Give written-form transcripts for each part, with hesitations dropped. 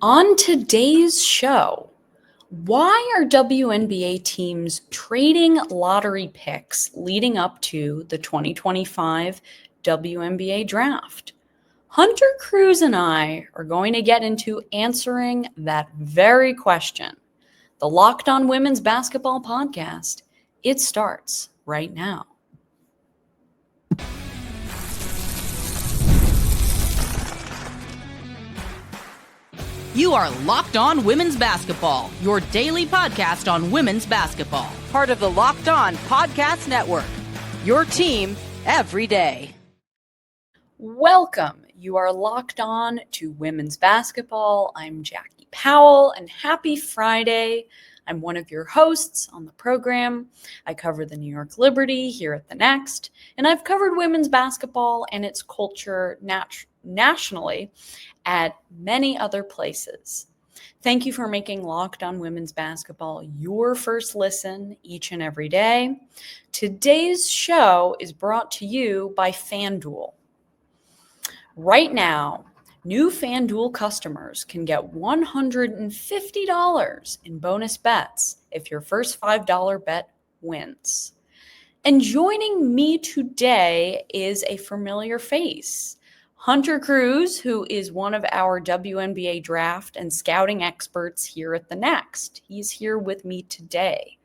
On today's show, why are WNBA teams trading lottery picks leading up to the 2025 WNBA draft? Hunter Cruse and I are going to get into answering that very question. The Locked On Women's Basketball Podcast. It starts right now. You are Locked On Women's Basketball, your daily podcast on women's basketball. Part of the Locked On Podcast Network, your team every day. Welcome. You are locked on to women's basketball. I'm Jackie Powell, and happy Friday. I'm one of your hosts on the program. I cover the New York Liberty here at the Next, and I've covered women's basketball and its culture nationally at many other places. Thank you for making Locked On Women's Basketball your first listen each and every day. Today's show is brought to you by FanDuel. Right now, new FanDuel customers can get $150 in bonus bets if your first $5 bet wins. And joining me today is a familiar face, Hunter Cruse, who is one of our WNBA draft and scouting experts here at the Next. He's here with me today.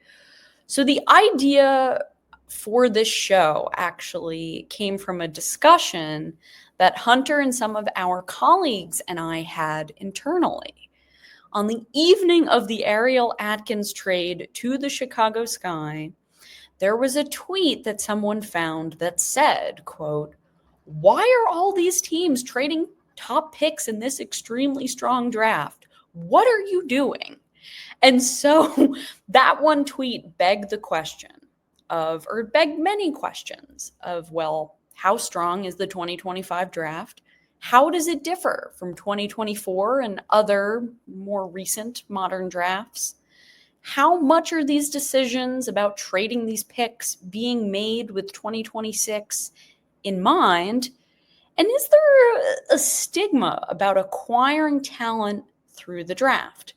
So the idea for this show actually came from a discussion that Hunter and some of our colleagues and I had internally. On the evening of the Ariel Atkins trade to the Chicago Sky, there was a tweet that someone found that said, quote, "Why are all these teams trading top picks in this extremely strong draft? What are you doing?" And so that one tweet begged many questions of, well, how strong is the 2025 draft? How does it differ from 2024 and other more recent modern drafts? How much are these decisions about trading these picks being made with 2026 in mind? And is there a stigma about acquiring talent through the draft?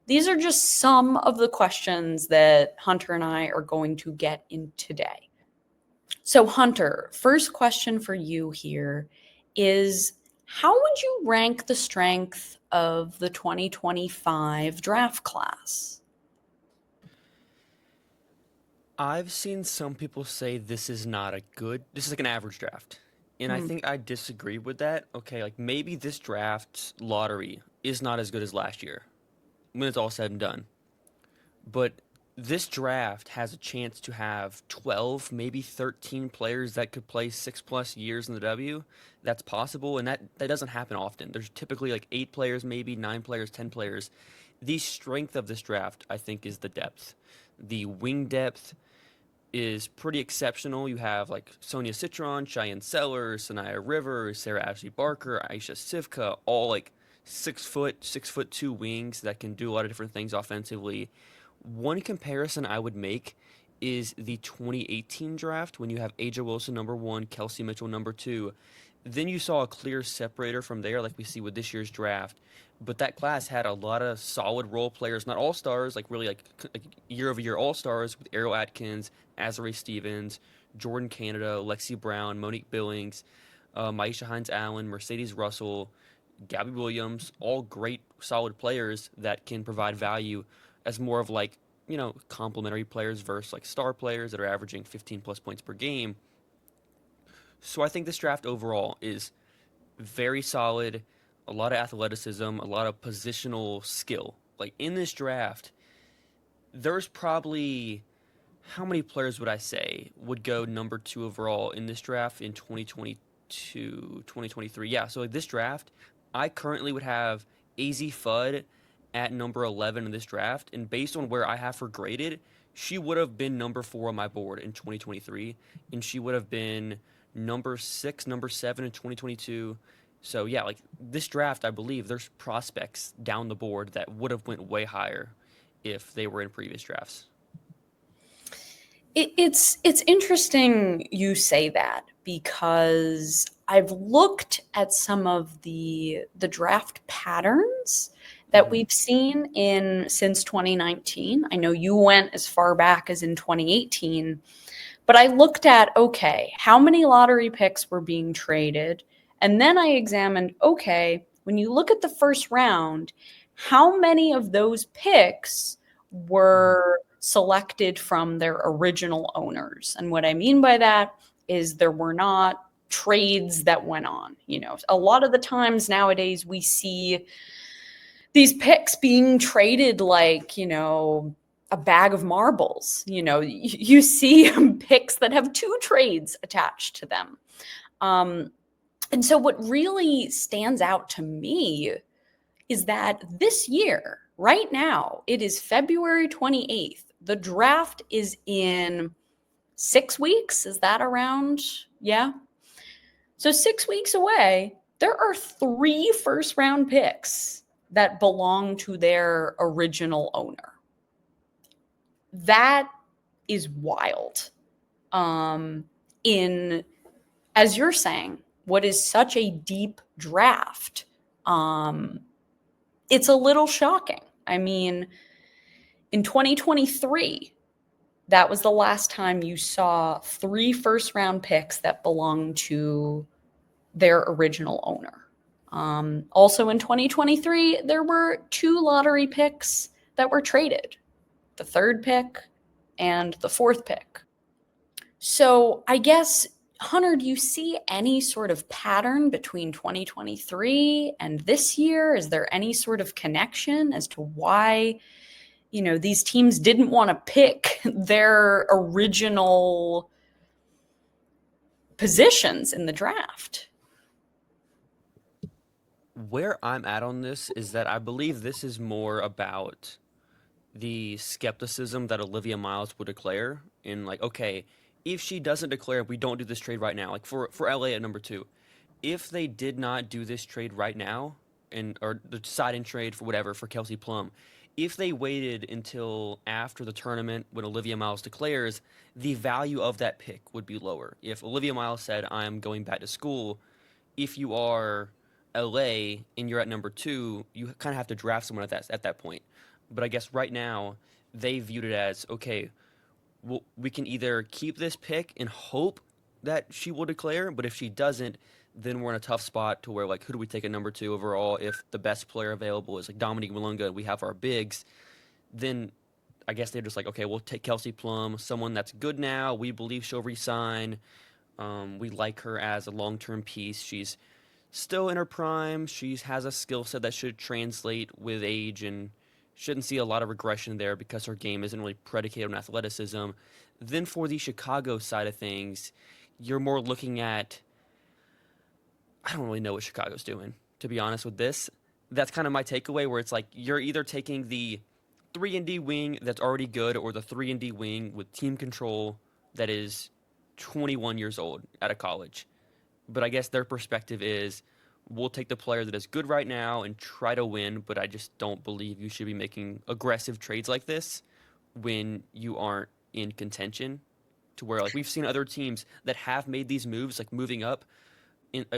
These are just some of the questions that Hunter and I are going to get in today. So Hunter, first question for you here is, how would you rank the strength of the 2025 draft class? I've seen some people say this is like an average draft. And I think I disagree with that. Okay, like maybe this draft lottery is not as good as last year when it's all said and done. But this draft has a chance to have 12, maybe 13 players that could play 6+ years in the W. That's possible, and that doesn't happen often. There's typically like 8 players, maybe 9 players, 10 players. The strength of this draft, I think, is the depth. The wing depth is pretty exceptional. You have like Sonia Citron, Cheyenne Sellers, Sanaya Rivers, Sarah Ashley Barker, Aisha Sivka, all like 6'2" wings that can do a lot of different things offensively. One comparison I would make is the 2018 draft when you have Aja Wilson number 1, Kelsey Mitchell number 2. Then you saw a clear separator from there like we see with this year's draft. But that class had a lot of solid role players, not all-stars, like really like year-over-year all-stars with Ariel Atkins, Azare Stevens, Jordan Canada, Lexi Brown, Monique Billings, Maisha Hines-Allen, Mercedes Russell, Gabby Williams, all great, solid players that can provide value as more of like, complementary players versus like star players that are averaging 15+ points per game. So I think this draft overall is very solid, a lot of athleticism, a lot of positional skill. Like in this draft, there's probably, how many players would I say would go number 2 overall in this draft in 2022, 2023? Yeah, so like this draft, I currently would have AZ Fudd at number 11 in this draft, and based on where I have her graded, she would have been number 4 on my board in 2023, and she would have been number 6, number 7 in 2022. So yeah, like this draft, I believe there's prospects down the board that would have went way higher if they were in previous drafts. It's interesting you say that, because I've looked at some of the draft patterns that we've seen since 2019. I know you went as far back as in 2018, but I looked at, okay, how many lottery picks were being traded? And then I examined, okay, when you look at the first round, how many of those picks were selected from their original owners? And what I mean by that is there were not trades that went on. A lot of the times nowadays we see these picks being traded like, a bag of marbles. You see picks that have 2 trades attached to them. And so what really stands out to me is that this year, right now, it is February 28th. The draft is in 6 weeks. Is that around? Yeah. So 6 weeks away, there are 3 first-round picks that belong to their original owner. That is wild. As you're saying, what is such a deep draft, it's a little shocking. I mean, in 2023, that was the last time you saw 3 first-round picks that belonged to their original owner. Also in 2023, there were 2 lottery picks that were traded, the 3rd pick and the 4th pick. So I guess, Hunter, do you see any sort of pattern between 2023 and this year? Is there any sort of connection as to why, these teams didn't want to pick their original positions in the draft? Where I'm at on this is that I believe this is more about the skepticism that Olivia Miles would declare in like, okay, if she doesn't declare, we don't do this trade right now. Like for LA at number 2, if they did not do this trade right now or the sign-in trade for whatever for Kelsey Plum, if they waited until after the tournament when Olivia Miles declares, the value of that pick would be lower. If Olivia Miles said, I'm going back to school, if you are LA and you're at number 2, you kind of have to draft someone at that point. But I guess right now they viewed it as, okay, well, we can either keep this pick and hope that she will declare, but if she doesn't, then we're in a tough spot to where, like, who do we take at number 2 overall if the best player available is like Dominique Malunga and we have our bigs? Then I guess they're just like, okay, we'll take Kelsey Plum, someone that's good now. We believe she'll resign. We like her as a long-term piece. She's still in her prime. She has a skill set that should translate with age and shouldn't see a lot of regression there because her game isn't really predicated on athleticism. Then for the Chicago side of things, you're more looking at, I don't really know what Chicago's doing, to be honest with this. That's kind of my takeaway, where it's like you're either taking the 3-and-D wing that's already good or the 3-and-D wing with team control that is 21 years old out of college. But I guess their perspective is, we'll take the player that is good right now and try to win, but I just don't believe you should be making aggressive trades like this when you aren't in contention, to where, like, we've seen other teams that have made these moves, like moving up,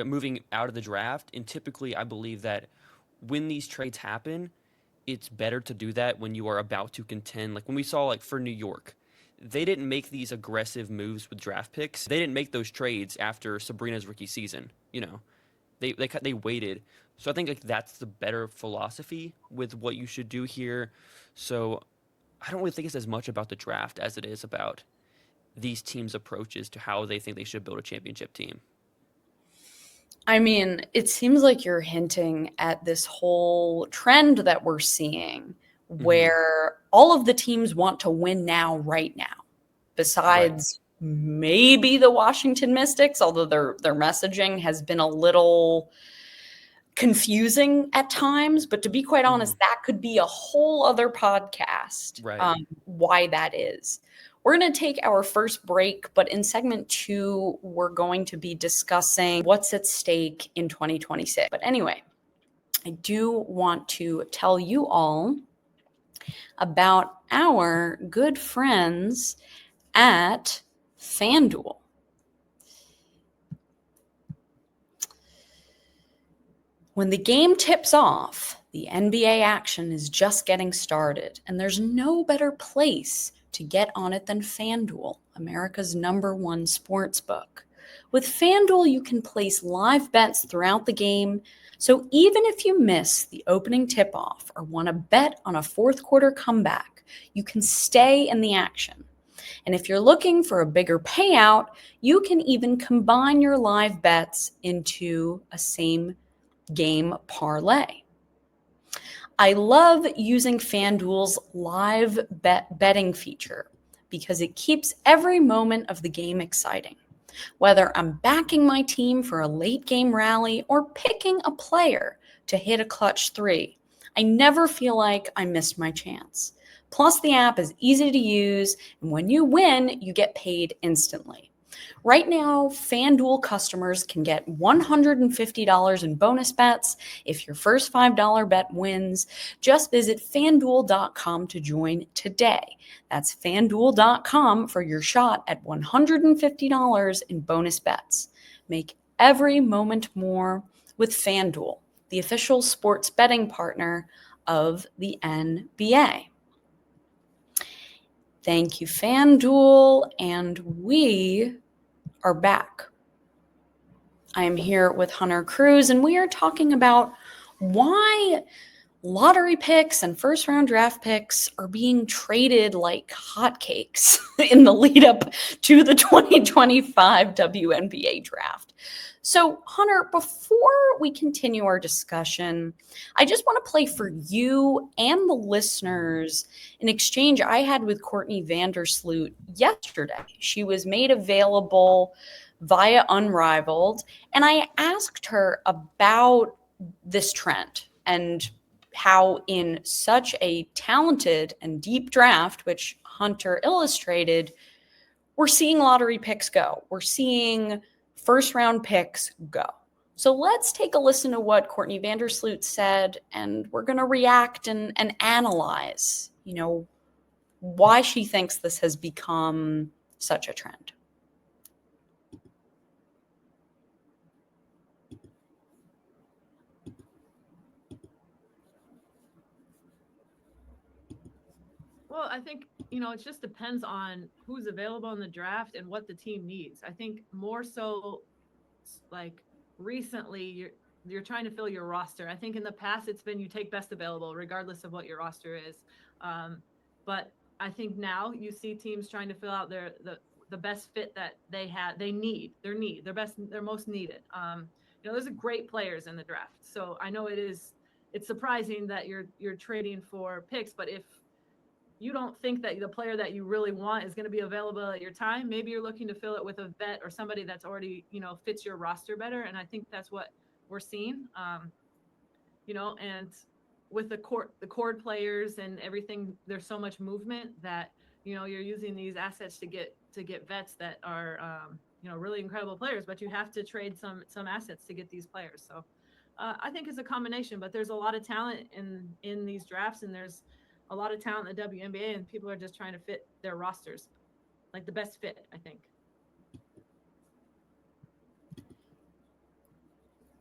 moving out of the draft, and typically I believe that when these trades happen, it's better to do that when you are about to contend. Like when we saw, like, for New York, they didn't make these aggressive moves with draft picks. They didn't make those trades after Sabrina's rookie season, They waited. So I think, like, that's the better philosophy with what you should do here. So I don't really think it's as much about the draft as it is about these teams' approaches to how they think they should build a championship team. I mean, it seems like you're hinting at this whole trend that we're seeing where all of the teams want to win now, right now, besides maybe the Washington Mystics, although their messaging has been a little confusing at times. But to be quite honest, that could be a whole other podcast, why that is. We're going to take our first break, but in segment 2, we're going to be discussing what's at stake in 2026. But anyway, I do want to tell you all about our good friends at FanDuel. When the game tips off, the NBA action is just getting started, and there's no better place to get on it than FanDuel, America's #1 sportsbook. With FanDuel, you can place live bets throughout the game, so even if you miss the opening tip-off or want to bet on a fourth quarter comeback, you can stay in the action. And if you're looking for a bigger payout, you can even combine your live bets into a same game parlay. I love using FanDuel's live betting feature because it keeps every moment of the game exciting. Whether I'm backing my team for a late game rally or picking a player to hit a clutch three, I never feel like I missed my chance. Plus, the app is easy to use, and when you win, you get paid instantly. Right now, FanDuel customers can get $150 in bonus bets if your first $5 bet wins. Just visit FanDuel.com to join today. That's FanDuel.com for your shot at $150 in bonus bets. Make every moment more with FanDuel, the official sports betting partner of the NBA. Thank you, FanDuel, and we are back. I am here with Hunter Cruse, and we are talking about why lottery picks and first round draft picks are being traded like hotcakes in the lead up to the 2025 WNBA draft. So, Hunter, before we continue our discussion, I just want to play for you and the listeners an exchange I had with Courtney Vandersloot yesterday. She was made available via Unrivaled, and I asked her about this trend and how in such a talented and deep draft, which Hunter illustrated, we're seeing lottery picks go. We're seeing first round picks go. So let's take a listen to what Courtney Vandersloot said, and we're going to react and analyze, why she thinks this has become such a trend. Well, I think, it just depends on who's available in the draft and what the team needs. I think more so like recently you're trying to fill your roster. I think in the past it's been you take best available regardless of what your roster is. But I think now you see teams trying to fill out the best fit that they need, their most needed. There's great players in the draft. So I know it's surprising that you're trading for picks, but if you don't think that the player that you really want is going to be available at your time, maybe you're looking to fill it with a vet or somebody that's already, fits your roster better. And I think that's what we're seeing, and with the cord players and everything, there's so much movement that, you're using these assets to get vets that are, really incredible players, but you have to trade some assets to get these players. So I think it's a combination, but there's a lot of talent in these drafts, and there's a lot of talent in the WNBA, and people are just trying to fit their rosters, like the best fit, I think.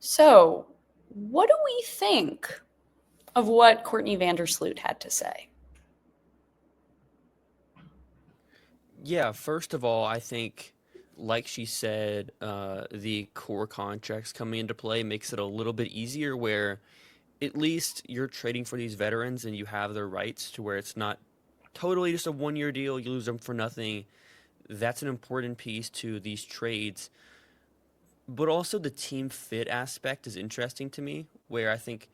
So, what do we think of what Courtney Vandersloot had to say? Yeah, first of all, I think, like she said, the core contracts coming into play makes it a little bit easier where at least you're trading for these veterans and you have their rights to where it's not totally just a one-year deal, you lose them for nothing. That's an important piece to these trades. But also the team fit aspect is interesting to me, where I think,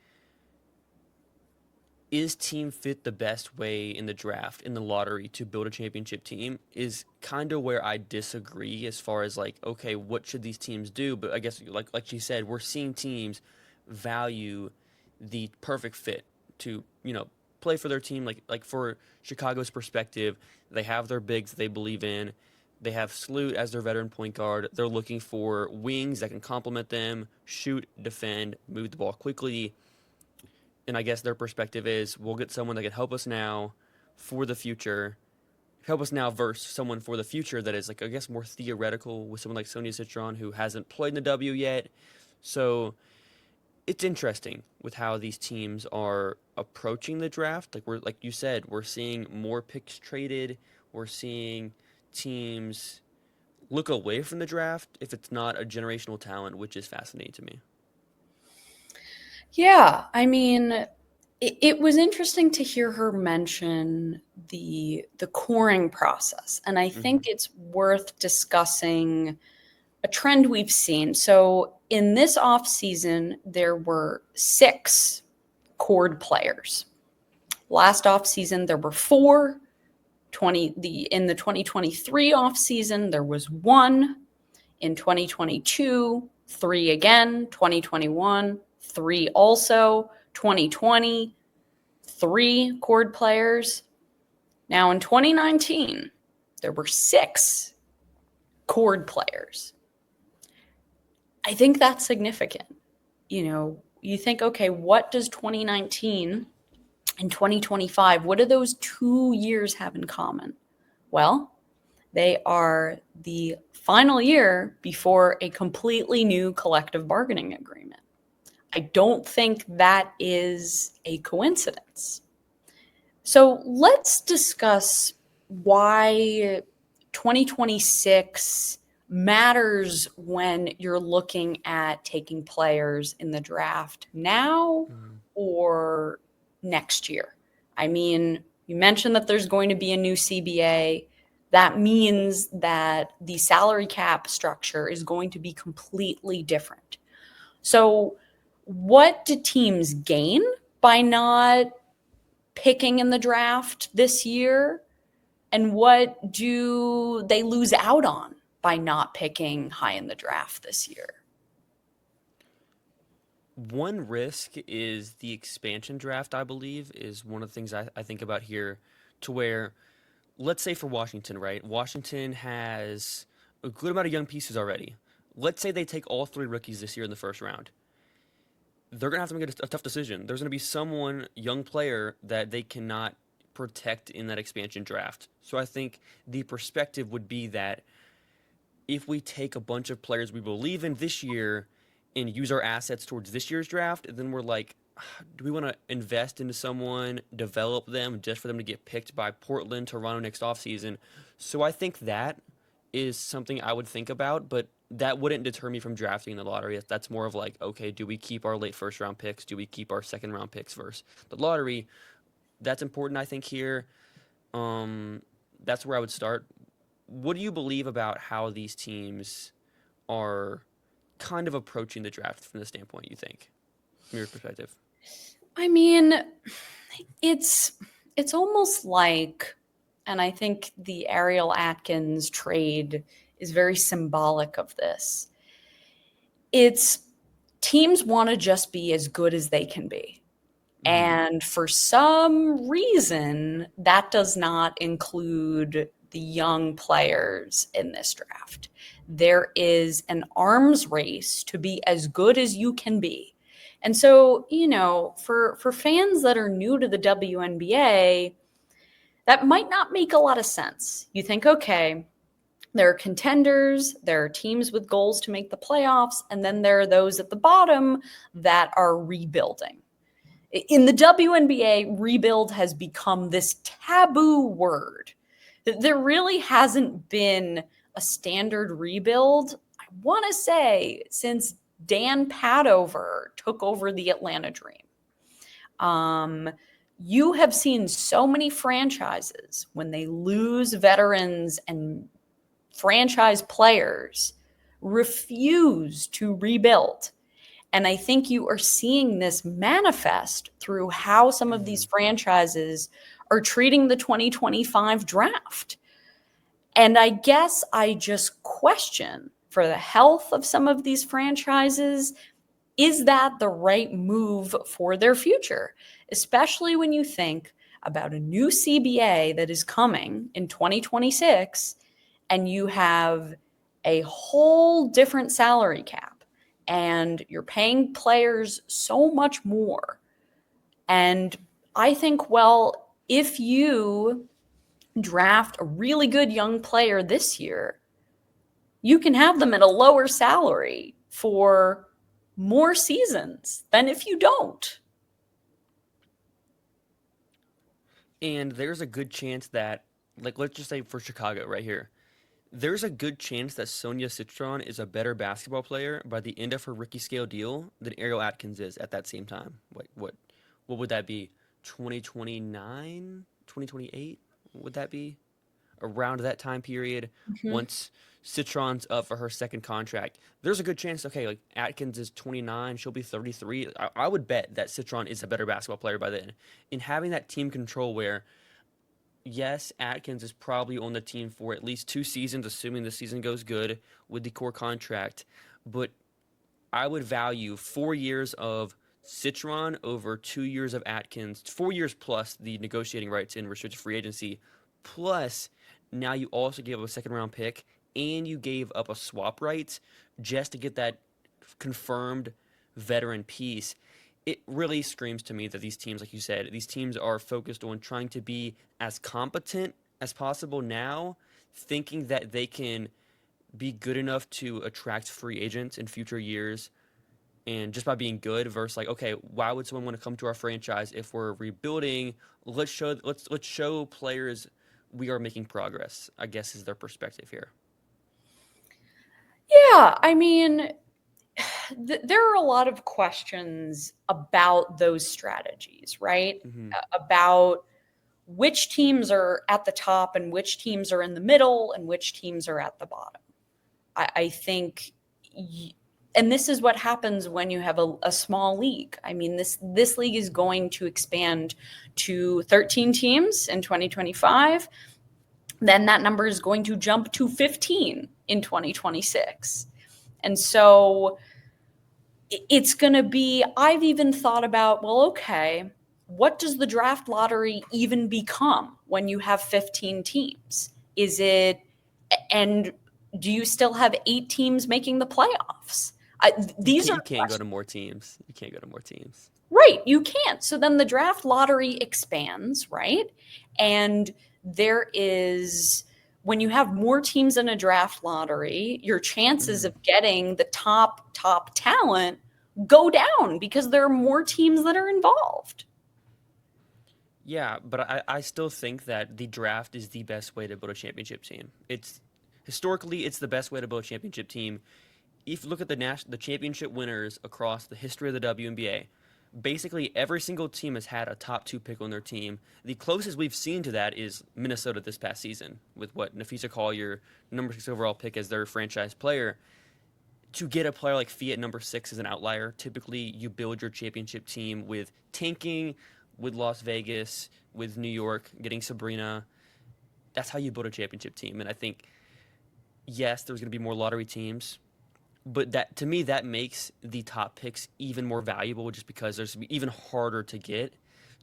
is team fit the best way in the draft, in the lottery, to build a championship team is kind of where I disagree as far as okay, what should these teams do? But I guess like she said, we're seeing teams value the perfect fit to, play for their team. Like for Chicago's perspective, they have their bigs that they believe in. They have Sloot as their veteran point guard. They're looking for wings that can complement them, shoot, defend, move the ball quickly. And I guess their perspective is we'll get someone that can help us now for the future. Help us now versus someone for the future that is I guess more theoretical with someone like Sonia Citron who hasn't played in the W yet. So it's interesting with how these teams are approaching the draft. Like you said, we're seeing more picks traded. We're seeing teams look away from the draft if it's not a generational talent, which is fascinating to me. Yeah, I mean, it was interesting to hear her mention the coring process, and I think it's worth discussing a trend we've seen. So in this offseason, there were 6 cored players. Last offseason, there were 4. In the 2023 offseason, there was 1. In 2022, 3 again. 2021, 3 also. 2020, 3 cored players. Now in 2019, there were 6 cored players. I think that's significant. You think, okay, what does 2019 and 2025, what do those 2 years have in common? Well, they are the final year before a completely new collective bargaining agreement. I don't think that is a coincidence. So let's discuss why 2026 matters when you're looking at taking players in the draft now or next year. I mean, you mentioned that there's going to be a new CBA. That means that the salary cap structure is going to be completely different. So what do teams gain by not picking in the draft this year? And what do they lose out on by not picking high in the draft this year? One risk is the expansion draft, I believe, is one of the things I think about here, to where, let's say for Washington, right? Washington has a good amount of young pieces already. Let's say they take all 3 rookies this year in the first round. They're going to have to make a tough decision. There's going to be someone, young player, that they cannot protect in that expansion draft. So I think the perspective would be that if we take a bunch of players we believe in this year and use our assets towards this year's draft, then we're like, do we want to invest into someone, develop them just for them to get picked by Portland, Toronto next offseason? So I think that is something I would think about, but that wouldn't deter me from drafting in the lottery. That's more of like, okay, do we keep our late first round picks? Do we keep our second round picks versus the lottery? That's important, I think, here. That's where I would start. What do you believe about how these teams are kind of approaching the draft from the standpoint, you think, from your perspective? I mean, it's almost like, and I think the Ariel Atkins trade is very symbolic of this. It's teams want to just be as good as they can be. And for some reason, that does not include the young players in this draft. There is an arms race to be as good as you can be. And so, for fans that are new to the WNBA, that might not make a lot of sense. You think, okay, there are contenders, there are teams with goals to make the playoffs, and then there are those at the bottom that are rebuilding. In the WNBA, rebuild has become this taboo word. There really hasn't been a standard rebuild, I want to say, since Dan Padover took over the Atlanta Dream. You have seen so many franchises, when they lose veterans and franchise players, refuse to rebuild. And I think you are seeing this manifest through how some of these franchises are treating the 2025 draft. And I guess I just question, for the health of some of these franchises, is that the right move for their future? Especially when you think about a new CBA that is coming in 2026, and you have a whole different salary cap. And you're paying players so much more. And I think, well, if you draft a really good young player this year, you can have them at a lower salary for more seasons than if you don't. And there's a good chance that, like, let's just say for Chicago right here, there's a good chance that Sonia Citron is a better basketball player by the end of her rookie scale deal than Ariel Atkins is at that same time. What would that be? 2029? 2028? Would that be? Around that time period, once Citron's up for her second contract, there's a good chance, okay, like Atkins is 29, she'll be 33. I would bet that Citron is a better basketball player by then. In having that team control where, yes, Atkins is probably on the team for at least 2 seasons, assuming the season goes good with the core contract. But I would value 4 years of Citron over 2 years of Atkins, 4 years plus the negotiating rights in restricted free agency. Plus, now you also gave up a second round pick and you gave up a swap rights just to get that confirmed veteran piece. It really screams to me that these teams, like you said, these teams are focused on trying to be as competent as possible now, thinking that they can be good enough to attract free agents in future years, and just by being good versus like, okay, why would someone want to come to our franchise if we're rebuilding? Let's show players we are making progress, I guess is their perspective here. Yeah, I mean, there are a lot of questions about those strategies, right? About which teams are at the top and which teams are in the middle and which teams are at the bottom. I think, and this is what happens when you have a small league. I mean, this league is going to expand to 13 teams in 2025. Then that number is going to jump to 15 in 2026. And so it's going to be, I've even thought about, well, okay, what does the draft lottery even become when you have 15 teams? And do you still have 8 teams making the playoffs? You can't go to more teams. You can't go to more teams. Right, you can't. So then the draft lottery expands, right? And there is, when you have more teams in a draft lottery, your chances of getting the top talent go down because there are more teams that are involved. Yeah, but I still think that the draft is the best way to build a championship team. Historically, it's the best way to build a championship team. If you look at the championship winners across the history of the WNBA, basically every single team has had a top 2 pick on their team. The closest we've seen to that is Minnesota this past season with Nafisa Collier, number 6 overall pick as their franchise player. To get a player like Fee at number 6 is an outlier. Typically, you build your championship team with tanking, with Las Vegas, with New York, getting Sabrina. That's how you build a championship team. And I think, yes, there's going to be more lottery teams, but that, to me, that makes the top picks even more valuable just because there's even harder to get,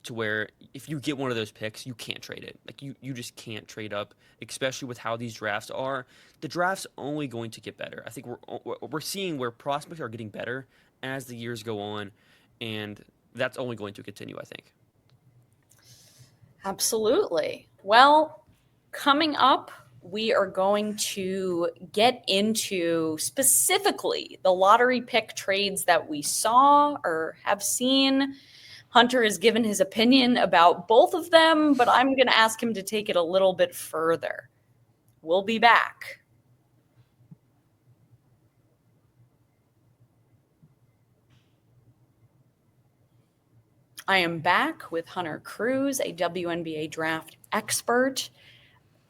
to where if you get one of those picks, you can't trade it. Like you just can't trade up, especially with how these drafts are. The draft's only going to get better. I think we're seeing where prospects are getting better as the years go on, and that's only going to continue, I think. Absolutely. Well, coming up, we are going to get into specifically the lottery pick trades that we saw or have seen. Hunter has given his opinion about both of them, but I'm going to ask him to take it a little bit further. We'll be back. I am back with Hunter Cruse, a WNBA draft expert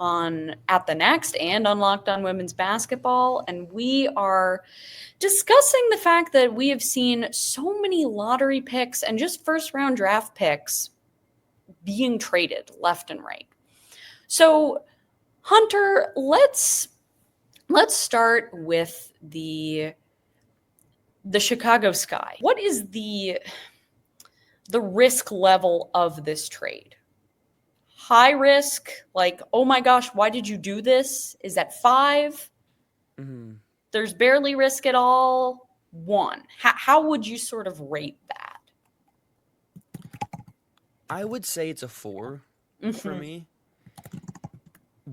at the Next and on Locked On Women's Basketball. And we are discussing the fact that we have seen so many lottery picks and just first round draft picks being traded left and right. So Hunter, let's start with the Chicago Sky. What is the risk level of this trade? High risk, like, oh my gosh, why did you do this? Is that 5? There's barely risk at all. 1. How would you sort of rate that? I would say it's a 4 for me.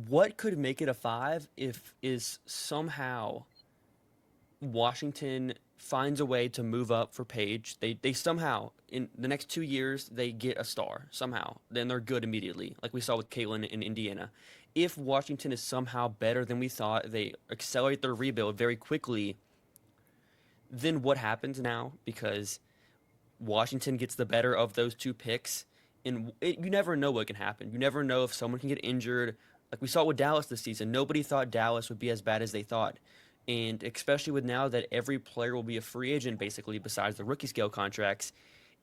What could make it a 5 is somehow Washington finds a way to move up for Paige. They somehow, in the next 2 years, they get a star somehow. Then they're good immediately, like we saw with Caitlin in Indiana. If Washington is somehow better than we thought, they accelerate their rebuild very quickly, then what happens now? Because Washington gets the better of those two picks, and you never know what can happen. You never know if someone can get injured. Like we saw with Dallas this season, nobody thought Dallas would be as bad as they thought. And especially with now that every player will be a free agent, basically, besides the rookie scale contracts,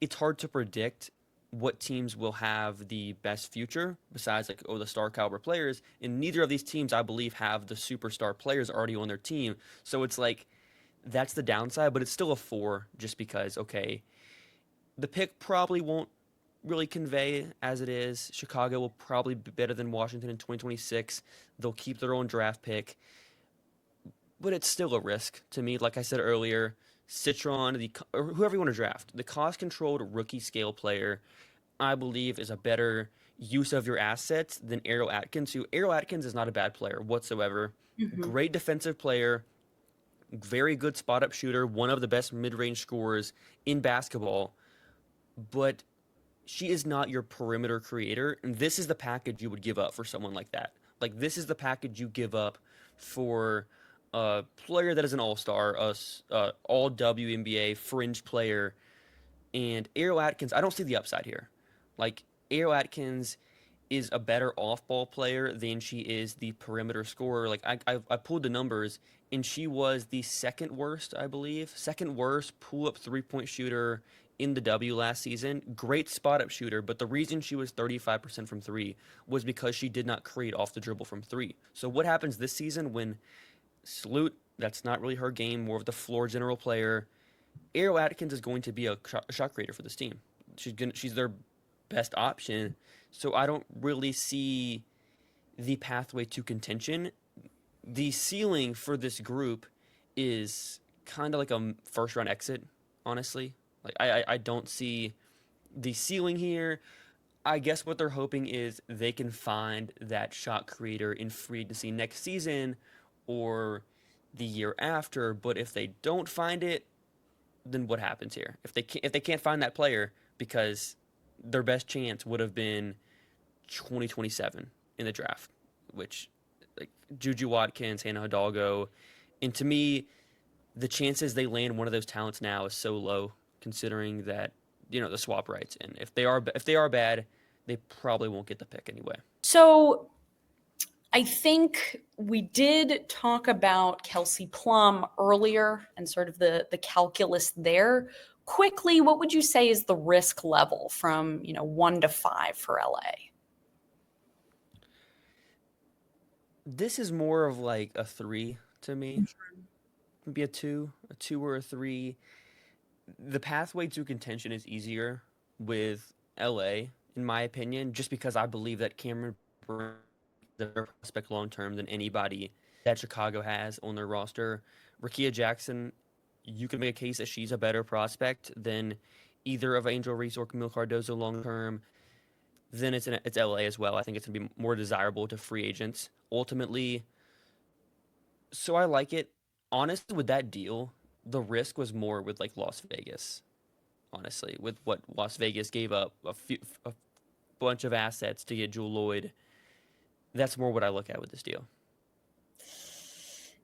it's hard to predict what teams will have the best future besides like the star caliber players. And neither of these teams, I believe, have the superstar players already on their team. So it's like that's the downside, but it's still a 4 just because, okay, the pick probably won't really convey as it is. Chicago will probably be better than Washington in 2026. They'll keep their own draft pick. But it's still a risk to me. Like I said earlier, Citron, or whoever you want to draft, the cost-controlled rookie scale player, I believe, is a better use of your assets than Ariel Atkins, who Ariel Atkins is not a bad player whatsoever. Great defensive player, very good spot-up shooter, one of the best mid-range scorers in basketball. But she is not your perimeter creator, and this is the package you would give up for someone like that. Like, this is the package you give up for a player that is an all-star, all WNBA fringe player. And Ariel Atkins, I don't see the upside here. Like, Ariel Atkins is a better off-ball player than she is the perimeter scorer. Like, I pulled the numbers, and she was the second worst pull-up three-point shooter in the W last season. Great spot-up shooter, but the reason she was 35% from 3 was because she did not create off the dribble from 3. So what happens this season when Sloot, that's not really her game, more of the floor general player. Ariel Atkins is going to be a shot creator for this team. She's their best option. So I don't really see the pathway to contention. The ceiling for this group is kind of like a first round exit, honestly. Like I don't see the ceiling here. I guess what they're hoping is they can find that shot creator in free agency next season or the year after, but if they don't find it, then what happens here? If they can't find that player, because their best chance would have been 2027 in the draft, which like Juju Watkins, Hannah Hidalgo, and to me, the chances they land one of those talents now is so low, considering that the swap rights, and if they are bad, they probably won't get the pick anyway. So I think we did talk about Kelsey Plum earlier and sort of the calculus there. Quickly, what would you say is the risk level from 1 to 5 for LA? This is more of like a 3 to me. Maybe a 2 or a 3. The pathway to contention is easier with LA, in my opinion, just because I believe that Cameron Brink is a better prospect long term than anybody that Chicago has on their roster. Rakia Jackson, you can make a case that she's a better prospect than either of Angel Reese or Camille Cardozo long term. Then it's LA as well. I think it's going to be more desirable to free agents ultimately. So I like it. Honestly, with that deal, the risk was more with like Las Vegas. Honestly, with what Las Vegas gave up a bunch of assets to get Jewell Loyd. That's more what I look at with this deal.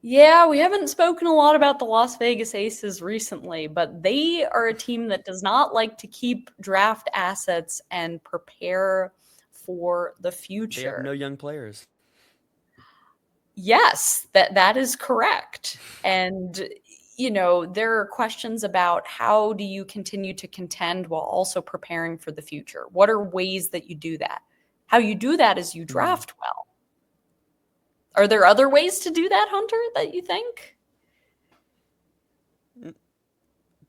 Yeah, we haven't spoken a lot about the Las Vegas Aces recently, but they are a team that does not like to keep draft assets and prepare for the future. They have no young players. Yes, that is correct. And there are questions about how do you continue to contend while also preparing for the future? What are ways that you do that? How you do that is you draft well. Are there other ways to do that, Hunter, that you think?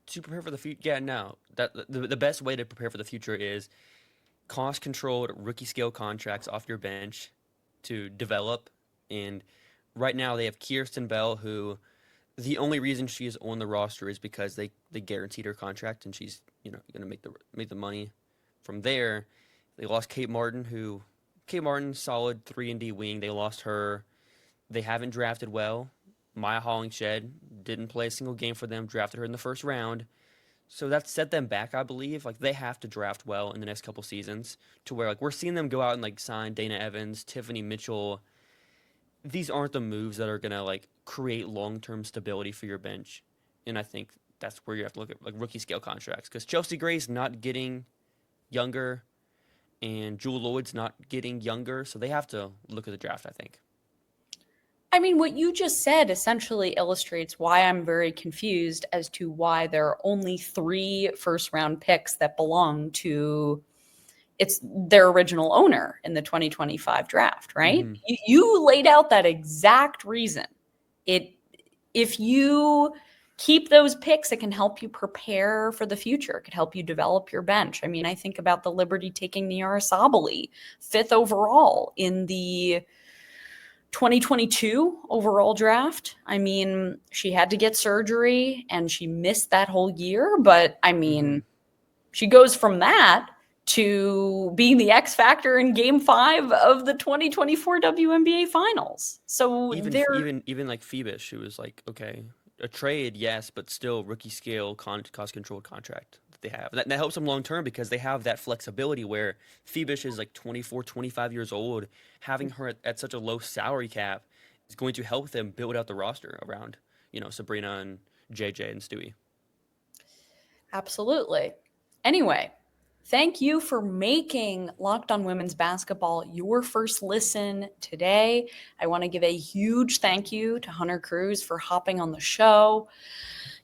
To prepare for the future? Yeah, no. The best way to prepare for the future is cost-controlled rookie scale contracts off your bench to develop. And right now they have Kirsten Bell, who the only reason she is on the roster is because they guaranteed her contract, and she's going to make the money from there. They lost Kate Martin, solid 3-and-D wing. They lost her. They haven't drafted well. Maya Hollingshed didn't play a single game for them, drafted her in the first round. So that set them back, I believe. Like, they have to draft well in the next couple seasons to where, like, we're seeing them go out and, like, sign Dana Evans, Tiffany Mitchell. These aren't the moves that are going to, like, create long-term stability for your bench. And I think that's where you have to look at, like, rookie scale contracts. Because Chelsea Gray's not getting younger, and Jewell Loyd's not getting younger. So they have to look at the draft, I think. I mean, what you just said essentially illustrates why I'm very confused as to why there are only 3 first-round picks that belong to their original owner in the 2025 draft, right? Mm-hmm. You laid out that exact reason. If you keep those picks, it can help you prepare for the future. It could help you develop your bench. I mean, I think about the Liberty taking Niara Sabali, 5th overall in the 2022 overall draft. I mean, she had to get surgery and she missed that whole year, but I mean, she goes from that to being the X factor in Game 5 of the 2024 WNBA Finals. So even like Phoebus, who was like, okay, a trade, yes, but still rookie scale cost controlled contract that they have. That helps them long term because they have that flexibility where Phoebus is like 24, 25 years old. Having her at such a low salary cap is going to help them build out the roster around, Sabrina and JJ and Stewie. Absolutely. Anyway, thank you for making Locked On Women's Basketball your first listen today. I want to give a huge thank you to Hunter Cruse for hopping on the show.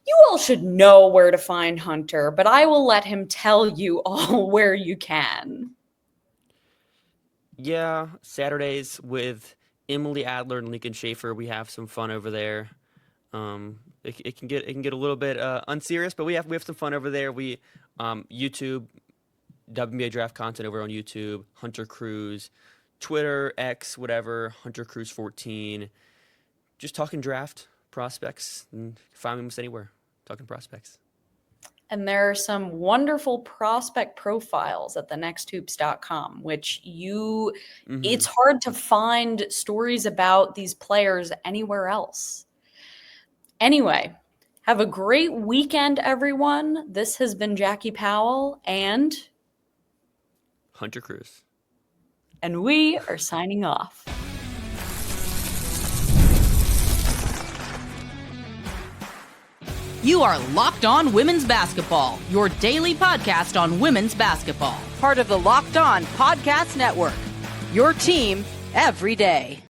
You all should know where to find Hunter, but I will let him tell you all where you can. Yeah, Saturdays with Emily Adler and Lincoln Schaefer, we have some fun over there. It can get a little bit unserious, but we have some fun over there. We YouTube WNBA draft content over on YouTube, Hunter Cruse, Twitter, X, whatever, Hunter Cruse 14. Just talking draft prospects, and find me almost anywhere talking prospects. And there are some wonderful prospect profiles at thenexthoops.com, which it's hard to find stories about these players anywhere else. Anyway, have a great weekend, everyone. This has been Jackie Powell and Hunter Cruse. And we are signing off. You are Locked On Women's Basketball, your daily podcast on women's basketball. Part of the Locked On Podcast Network, your team every day.